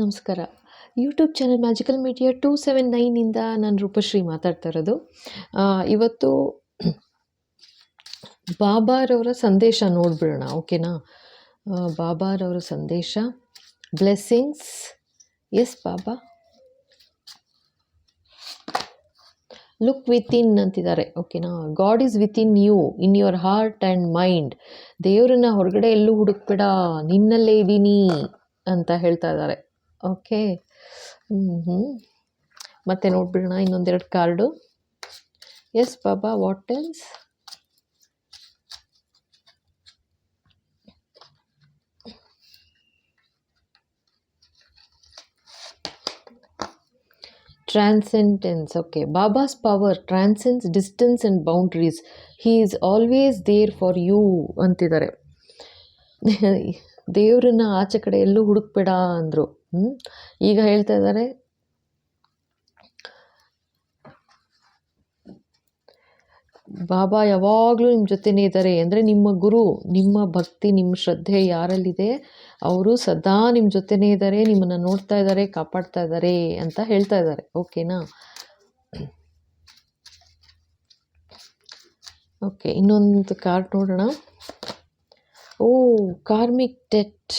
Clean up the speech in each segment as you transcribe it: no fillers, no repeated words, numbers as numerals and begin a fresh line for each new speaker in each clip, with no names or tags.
ನಮಸ್ಕಾರ. YouTube channel magical media 279 ನಾನು ರೂಪಶ್ರೀ ಮಾತಾಡ್ತಾ ಇರೋದು. ಇವತ್ತು ಬಾಬಾರವರ ಸಂದೇಶ ನೋಡ್ಬಿಡೋಣ, ಓಕೆನಾ? ಬಾಬಾರವರ ಸಂದೇಶ, blessings. Yes Baba, look within ಅಂತಿದ್ದಾರೆ, ಓಕೆನಾ? God is within you, in your heart and mind. ದೇವರನ್ನ ಹೊರಗಡೆ ಎಲ್ಲೂ ಹುಡುಕ್ಬೇಡ, ನಿನ್ನಲ್ಲೇ ಇದ್ದೀನಿ ಅಂತ ಹೇಳ್ತಾ ಇದ್ದಾರೆ. ಓಕೆ. ಮತ್ತೆ ನೋಡ್ಬಿಡೋಣ ಇನ್ನೊಂದೆರಡು card. Yes Baba, what else? Transcendence. Okay. Baba's power transcends distance and boundaries. He is always there for you ಅಂತಿದ್ದಾರೆ. ದೇವ್ರನ್ನ ಆಚೆ ಕಡೆ ಎಲ್ಲೂ ಹುಡುಕ್ಬೇಡ ಅಂದರು. ಈಗ ಹೇಳ್ತಾ ಇದ್ದಾರೆ, ಬಾಬಾ ಯಾವಾಗಲೂ ನಿಮ್ಮ ಜೊತೆನೇ ಇದ್ದಾರೆ. ಅಂದರೆ ನಿಮ್ಮ ಗುರು, ನಿಮ್ಮ ಭಕ್ತಿ, ನಿಮ್ಮ ಶ್ರದ್ಧೆ ಯಾರಲ್ಲಿದೆ ಅವರು ಸದಾ ನಿಮ್ಮ ಜೊತೆನೇ ಇದ್ದಾರೆ, ನಿಮ್ಮನ್ನು ನೋಡ್ತಾ ಇದ್ದಾರೆ, ಕಾಪಾಡ್ತಾ ಇದ್ದಾರೆ ಅಂತ ಹೇಳ್ತಾ ಇದ್ದಾರೆ. ಓಕೆನಾ? ಓಕೆ, ಇನ್ನೊಂದು ಕಾರ್ಡ್ ನೋಡೋಣ. Oh, karmic debt,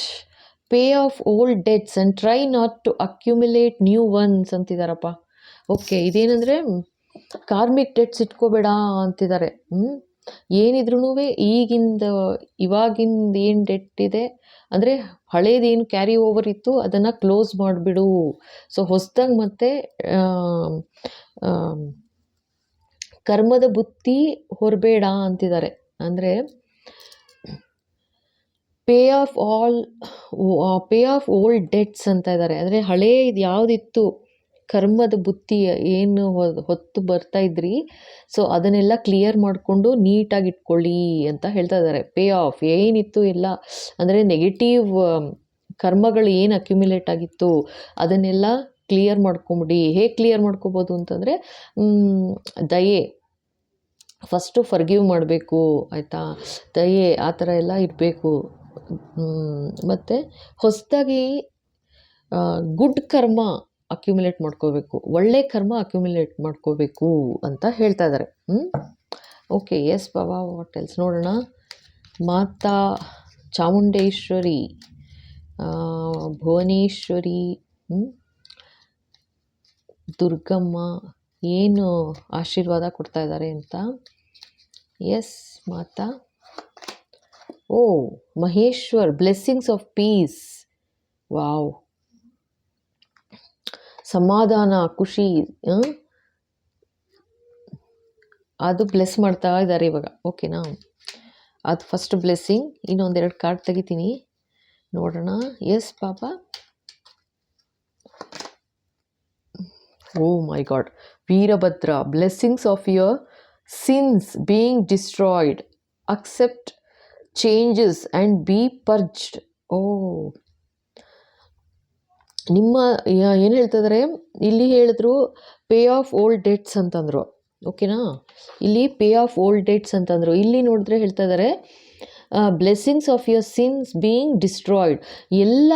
pay off old debts and try not to accumulate new ones ಅಂತಿದ್ದಾರಪ್ಪ. ಓಕೆ, ಇದೇನೆಂದರೆ ಕಾರ್ಮಿಕ್ ಡೆಟ್ಸ್ ಇಟ್ಕೋಬೇಡ ಅಂತಿದ್ದಾರೆ. ಏನಿದ್ರೂ ಇವಾಗಿಂದ ಏನು ಡೆಟ್ ಇದೆ ಅಂದರೆ ಹಳೇದೇನು ಕ್ಯಾರಿ ಓವರ್ ಇತ್ತು ಅದನ್ನು ಕ್ಲೋಸ್ ಮಾಡಿಬಿಡು. ಸೊ ಹೊಸದಾಗಿ ಮತ್ತೆ ಕರ್ಮದ ಬುತ್ತಿ ಹೊರಬೇಡ ಅಂತಿದ್ದಾರೆ. ಅಂದರೆ ಪೇ ಆಫ್ ಓಲ್ಡ್ ಡೆಟ್ಸ್ ಅಂತ ಇದ್ದಾರೆ. ಅಂದರೆ ಹಳೇದು ಯಾವುದಿತ್ತು ಕರ್ಮದ ಬುತ್ತಿ ಏನು ಹೊತ್ತು ಬರ್ತಾ ಇದ್ರಿ, ಸೊ ಅದನ್ನೆಲ್ಲ ಕ್ಲಿಯರ್ ಮಾಡಿಕೊಂಡು ನೀಟಾಗಿ ಇಟ್ಕೊಳ್ಳಿ ಅಂತ ಹೇಳ್ತಾ ಇದ್ದಾರೆ. ಪೇ ಆಫ್ ಏನಿತ್ತು ಎಲ್ಲ, ಅಂದರೆ ನೆಗೆಟಿವ್ ಕರ್ಮಗಳು ಏನು ಅಕ್ಯುಮುಲೇಟ್ ಆಗಿತ್ತು ಅದನ್ನೆಲ್ಲ ಕ್ಲಿಯರ್ ಮಾಡ್ಕೊಂಬಿಡಿ. ಹೇಗೆ ಕ್ಲಿಯರ್ ಮಾಡ್ಕೋಬೋದು ಅಂತಂದರೆ, ದಯೆ ಫಸ್ಟು ಫರ್ಗಿವ್ ಮಾಡಬೇಕು, ಆಯಿತಾ? ದಯೆ ಆ ಥರ ಎಲ್ಲ ಇರಬೇಕು. ಮತ್ತು ಹೊಸದಾಗಿ ಗುಡ್ ಕರ್ಮ ಅಕ್ಯುಮುಲೇಟ್ ಮಾಡ್ಕೋಬೇಕು, ಒಳ್ಳೆ ಕರ್ಮ ಅಕ್ಯುಮುಲೇಟ್ ಮಾಡ್ಕೋಬೇಕು ಅಂತ ಹೇಳ್ತಾ ಇದ್ದಾರೆ. Okay, yes Baba, what else? ನೋಡೋಣ. ಮಾತಾ ಚಾಮುಂಡೇಶ್ವರಿ, ಭುವನೇಶ್ವರಿ, ದುರ್ಗಮ್ಮ ಏನು ಆಶೀರ್ವಾದ ಕೊಡ್ತಾ ಇದ್ದಾರೆ ಅಂತ. Yes Mata. Oh, Maheshwar, blessings of peace. Wow, ಸಮಾಧಾನ, ಖುಷಿ, ಅದು ಬ್ಲೆಸ್ ಮಾಡ್ತಾ ಇದ್ದಾರೆ ಇವಾಗ. ಓಕೆನಾ? ಅದು ಫಸ್ಟ್ ಬ್ಲೆಸ್ಸಿಂಗ್. ಇನ್ನೊಂದೆರಡು ಕಾರ್ಡ್ ತೆಗಿತೀನಿ, ನೋಡೋಣ. Yes Baba. Oh my God, Veerabhadra, blessings of your sins being destroyed, accept changes and be purged. Oh, ನಿಮ್ಮ ಏನು ಹೇಳ್ತಿದ್ದಾರೆ ಇಲ್ಲಿ? ಹೇಳಿದ್ರು ಪೇ ಆಫ್ ಓಲ್ಡ್ ಡೆಟ್ಸ್ ಅಂತಂದರು, ಓಕೆನಾ? ಇಲ್ಲಿ ಪೇ ಆಫ್ ಓಲ್ಡ್ ಡೆಟ್ಸ್ ಅಂತಂದರು. ಇಲ್ಲಿ ನೋಡಿದ್ರೆ ಹೇಳ್ತಾ ಇದ್ದಾರೆ blessings of your sins being destroyed. ಎಲ್ಲ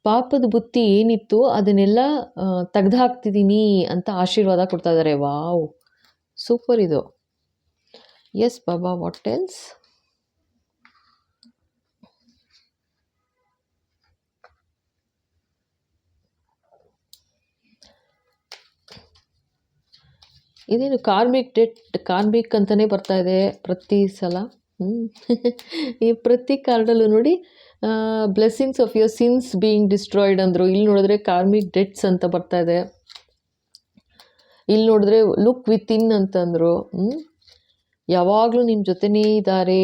ಪಾಪದ ಬುತ್ತಿ ಏನಿತ್ತು ಅದನ್ನೆಲ್ಲ ತೆಗ್ದು ಹಾಕ್ತಿದ್ದೀನಿ ಅಂತ ಆಶೀರ್ವಾದ ಕೊಡ್ತಾ ಇದ್ದಾರೆ. ವಾವ್, ಸೂಪರ್ ಇದು. Yes Baba, what else? ಇದೇನು ಕಾರ್ಮಿಕ್ ಡೆಟ್, ಕಾರ್ಮಿಕ್ ಅಂತಲೇ ಬರ್ತಾ ಇದೆ ಪ್ರತಿ ಸಲ. ಈ ಪ್ರತಿ ಕಾರ್ಡಲ್ಲೂ ನೋಡಿ blessings of your sins being destroyed ಅಂದರು. ಇಲ್ಲಿ ನೋಡಿದ್ರೆ ಕಾರ್ಮಿಕ್ ಡೆಟ್ಸ್ ಅಂತ ಬರ್ತಾ ಇದೆ. ಇಲ್ಲಿ ನೋಡಿದ್ರೆ ಲುಕ್ ವಿತಿನ್ ಅಂತಂದರು. ಯಾವಾಗಲೂ ನಿಮ್ಮ ಜೊತೆನೇ ಇದ್ದಾರೆ,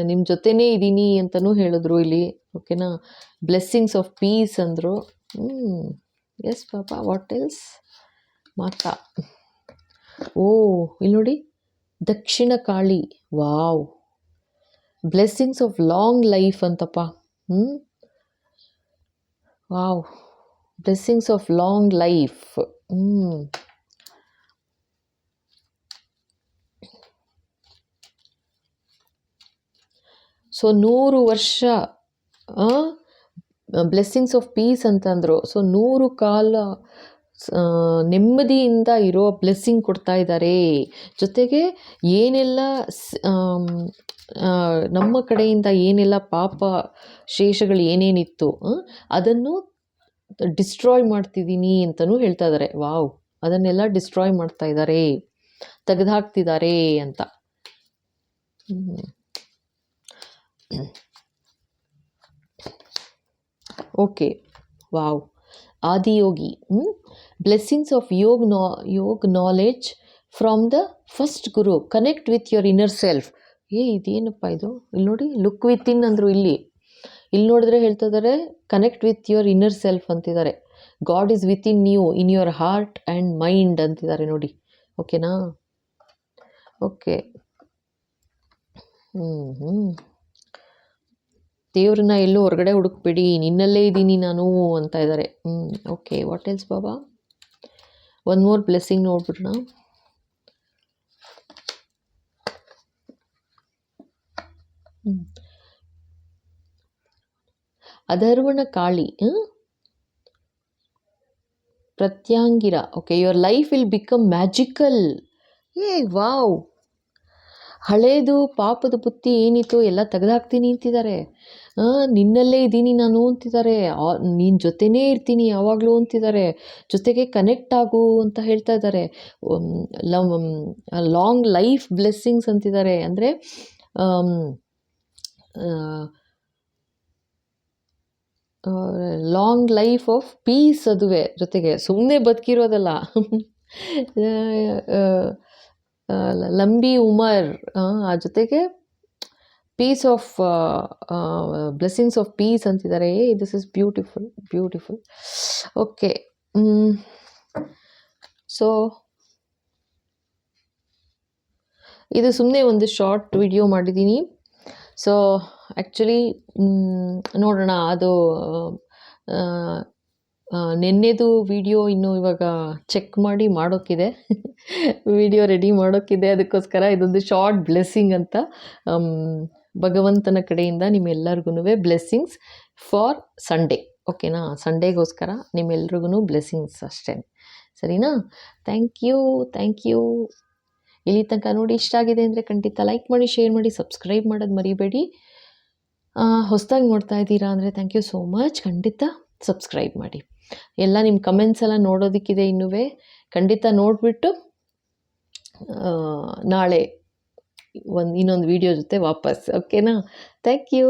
ನಿಮ್ಮ ಜೊತೆನೇ ಇದ್ದೀನಿ ಅಂತಲೂ ಹೇಳಿದ್ರು ಇಲ್ಲಿ. ಓಕೆನಾ? ಬ್ಲೆಸ್ಸಿಂಗ್ಸ್ ಆಫ್ ಪೀಸ್ ಅಂದರು. Yes Baba, what else? Mata. Oh, ಇಲ್ಲಿ ನೋಡಿ, Dakshina Kali. Wow, blessings of long life ಅಂತಪ್ಪ. Wow, blessings of long life. So 100 ವರ್ಷ ಬ್ಲೆಸ್ಸಿಂಗ್ಸ್ ಆಫ್ ಪೀಸ್ ಅಂತಂದರು. ಸೊ 100 ಕಾಲ ನೆಮ್ಮದಿಯಿಂದ ಇರೋ ಬ್ಲೆಸ್ಸಿಂಗ್ ಕೊಡ್ತಾ ಇದ್ದಾರೆ. ಜೊತೆಗೆ ಏನೆಲ್ಲ ನಮ್ಮ ಕಡೆಯಿಂದ ಏನೆಲ್ಲ ಪಾಪ ಶೇಷಗಳು ಏನೇನಿತ್ತು ಅದನ್ನು ಡಿಸ್ಟ್ರಾಯ್ ಮಾಡ್ತಿದ್ದೀನಿ ಅಂತಲೂ ಹೇಳ್ತಾ ಇದ್ದಾರೆ. ವಾವ್, ಅದನ್ನೆಲ್ಲ ಡಿಸ್ಟ್ರಾಯ್ ಮಾಡ್ತಾ ಇದ್ದಾರೆ, ತೆಗೆದುಹಾಕ್ತಿದ್ದಾರೆ ಅಂತ. Okay, wow. Adiyogi, blessings of yog knowledge from the first guru, connect with your inner self. ಇದೇನಪ್ಪ ಇದು? ಇಲ್ಲಿ ನೋಡಿ, ಲುಕ್ ವಿತ್ ಇನ್ ಅಂದರು. ಇಲ್ಲಿ ನೋಡಿದ್ರೆ ಹೇಳ್ತಾ ಇದ್ದಾರೆ connect with your inner self ಅಂತಿದ್ದಾರೆ. God is with in you, in your heart and mind ಅಂತಿದ್ದಾರೆ ನೋಡಿ. ಓಕೆನಾ? ಓಕೆ. ದೇವ್ರನ್ನ ಎಲ್ಲೂ ಹೊರಗಡೆ ಹುಡುಕ್ಬೇಡಿ, ನಿನ್ನಲ್ಲೇ ಇದ್ದೀನಿ ನಾನು ಅಂತ ಇದ್ದಾರೆ. Okay, what else Baba? One more blessing ನೋಡ್ಬಿಡೋಣ. Atharvana Kali, Pratyangira. Okay, your life will become magical. Wow. ಹಳೇದು ಪಾಪದ ಬುತ್ತಿ ಏನಿತ್ತು ಎಲ್ಲ ತೆಗೆದುಹಾಕ್ತೀನಿ ಅಂತಿದ್ದಾರೆ. ನಿನ್ನಲ್ಲೇ ಇದ್ದೀನಿ ನಾನು ಅಂತಿದ್ದಾರೆ. ನಿನ್ನ ಜೊತೆನೇ ಇರ್ತೀನಿ ಯಾವಾಗಲೂ ಅಂತಿದ್ದಾರೆ. ಜೊತೆಗೆ ಕನೆಕ್ಟ್ ಆಗು ಅಂತ ಹೇಳ್ತಾ ಇದ್ದಾರೆ. ಲಾಂಗ್ ಲೈಫ್ ಬ್ಲೆಸ್ಸಿಂಗ್ಸ್ ಅಂತಿದ್ದಾರೆ. ಅಂದರೆ ಲಾಂಗ್ ಲೈಫ್ ಆಫ್ ಪೀಸ್, ಅದುವೇ ಜೊತೆಗೆ ಸುಮ್ಮನೆ ಬದುಕಿರೋದಲ್ಲ. ಲಂಬಿ ಉಮರ್, ಆ ಜೊತೆಗೆ peace of blessings of peace ಅಂತಿದ್ದಾರೆ. This is beautiful, beautiful. Okay, so ಇದು ಸುಮ್ಮನೆ ಒಂದು ಶಾರ್ಟ್ ವಿಡಿಯೋ ಮಾಡಿದ್ದೀನಿ. ಸೊ ಆ್ಯಕ್ಚುಲಿ ನೋಡೋಣ, ಅದು ನೆನ್ನೆದು ವಿಡಿಯೋ ಇನ್ನೂ ಇವಾಗ ಚೆಕ್ ಮಾಡಿ ಮಾಡೋಕ್ಕಿದೆ. Video ready ಮಾಡೋಕ್ಕಿದೆ. ಅದಕ್ಕೋಸ್ಕರ ಇದೊಂದು ಶಾರ್ಟ್ ಬ್ಲೆಸ್ಸಿಂಗ್ ಅಂತ, ಭಗವಂತನ ಕಡೆಯಿಂದ ನಿಮ್ಮೆಲ್ಲರಿಗೂ ಬ್ಲೆಸ್ಸಿಂಗ್ಸ್ ಫಾರ್ ಸಂಡೇ. ಓಕೆನಾ? ಸಂಡೇಗೋಸ್ಕರ ನಿಮ್ಮೆಲ್ರಿಗೂ ಬ್ಲೆಸ್ಸಿಂಗ್ಸ್ ಅಷ್ಟೇ. ಸರಿನಾ? Thank you. ಇಲ್ಲಿ ತನಕ ನೋಡಿ ಇಷ್ಟ ಆಗಿದೆ ಅಂದರೆ ಖಂಡಿತ ಲೈಕ್ ಮಾಡಿ, ಶೇರ್ ಮಾಡಿ, ಸಬ್ಸ್ಕ್ರೈಬ್ ಮಾಡೋದು ಮರಿಬೇಡಿ. ಹೊಸದಾಗಿ ನೋಡ್ತಾ ಇದ್ದೀರಾ ಅಂದರೆ ಥ್ಯಾಂಕ್ ಯು ಸೋ ಮಚ್. ಖಂಡಿತ ಸಬ್ಸ್ಕ್ರೈಬ್ ಮಾಡಿ. ಎಲ್ಲ ನಿಮ್ಮ ಕಮೆಂಟ್ಸ್ ಎಲ್ಲ ನೋಡೋದಕ್ಕಿದೆ ಇನ್ನೂ. ಖಂಡಿತ ನೋಡಿಬಿಟ್ಟು ನಾಳೆ ಇನ್ನೊಂದು ವಿಡಿಯೋ ಜೊತೆ ವಾಪಸ್. ಓಕೆನಾ? Thank you.